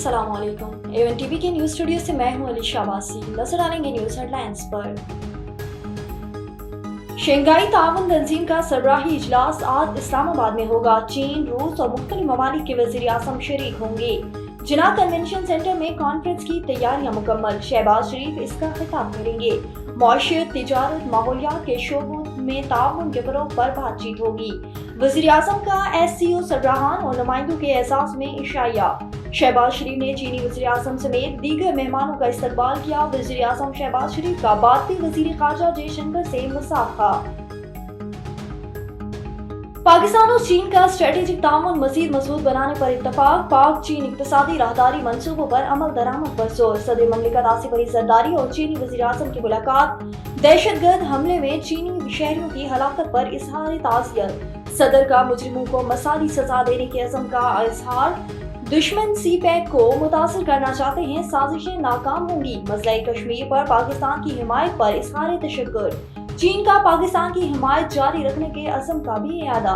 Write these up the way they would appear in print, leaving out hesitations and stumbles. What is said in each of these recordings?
अस्सलाम वालेकुम। Avon TV के न्यूज स्टूडियो से मैं हूं अली शाबासी। नजर डालेंगे न्यूज हेडलाइंस पर। शंघाई ताउन तंजीम का सरबराही इजलास आज इस्लामाबाद में होगा। चीन, रूस और मुख्तलिफ ममालिक के वज़ीर आज़म शरीक होंगे। जिना कन्वेंशन सेंटर में कॉन्फ्रेंस की तैयारियां मुकम्मल। शहबाज शरीफ इसका खिताब करेंगे। मौशियत, तिजारत, माहौलियात के शोबों में ताउन के फरोग पर बातचीत होगी। वज़ीर आज़म का SCO सरबराहान और नुमाइंदों के एजाज में इशाया। शहबाज शरीफ ने चीनी वज़ीर आज़म समेत दीगर मेहमानों का इस्तकबाल किया। वज़ीर आज़म शहबाज शरीफ का भारतीय वज़ीर ख़ारजा जयशंकर से मुसाफा। पाकिस्तान और चीन का स्ट्रेटेजिक ताउन मज़ीद मजबूत बनाने पर इत्तफाक। पाक चीन इक़्तिसादी राहदारी मंसूबों पर अमल दरामद पर जोर। सदर ममलिकत आसिफ अली ज़रदारी और चीनी वज़ीर आज़म की मुलाकात। दहशतगर्द हमले में चीनी शहरियों की हलाकत पर इजहार ताज़ियत। सदर का मुजरिमों को मसाली सजा देने के अज़म का इजहार। दुश्मन CPEC को मुतासर करना चाहते हैं, साजिशें नाकाम होंगी। मसला कश्मीर पर पाकिस्तान की हिमायत पर इजहार तशक्कुर। चीन का पाकिस्तान की हिमायत जारी रखने के अज़म का भी इरादा।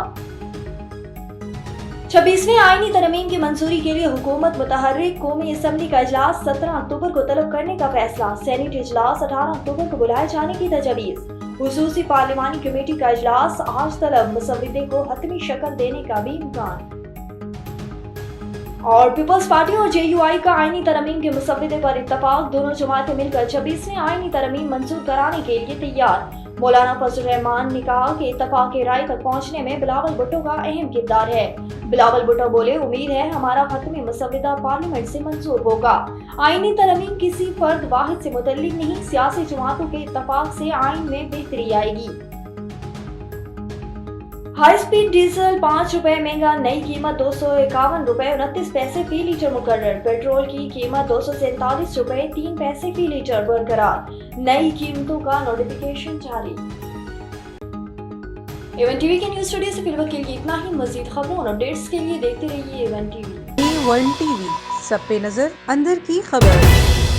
26वें आईनी तरमीम की मंजूरी के लिए हुकूमत मुतहर्रिक कौमी असम्बली का इजलास 17 अक्टूबर को तलब करने का फैसला। सेनेट इजलास 18 अक्टूबर को बुलाए जाने की तजवीज़। खुसूसी पार्लिमानी कमेटी का इजलास आज तलब। मुसव्विदे को हतमी शक्ल देने का भी इम्कान। और पीपल्स पार्टी और JUI का आईनी तरमीम के मुसव्विदे पर इत्तफाक। दोनों जमातें मिलकर 26वें आईनी तरमीम मंजूर कराने के लिए तैयार। मौलाना फजल रहमान ने कहा कि इत्तफाक राय तक पहुंचने में बिलावल भुट्टो का अहम किरदार है। बिलावल भुट्टो बोले, उम्मीद है हमारा खत्मी मुसव्विदा पार्लियामेंट से मंजूर होगा। आईनी तरमीम किसी फर्द वाहिद से मुतल्लिक नहीं, सियासी जमातों के इत्तफाक से आइन में बेहतरी आएगी। हाई स्पीड डीजल 5 रुपए महंगा, नई कीमत 251 रुपए 29 पैसे फी लीटर मुकर्रर। पेट्रोल की कीमत 247 रुपए 3 पैसे फी लीटर बरकरार। नई कीमतों का नोटिफिकेशन जारी। एवन टीवी के न्यूज स्टूडियो से फिलहाल के लिए इतना ही। मजीद खबरों और अपडेट्स के लिए देखते रहिए एवन टीवी। A1 TV, सब पे नजर, अंदर की खबर।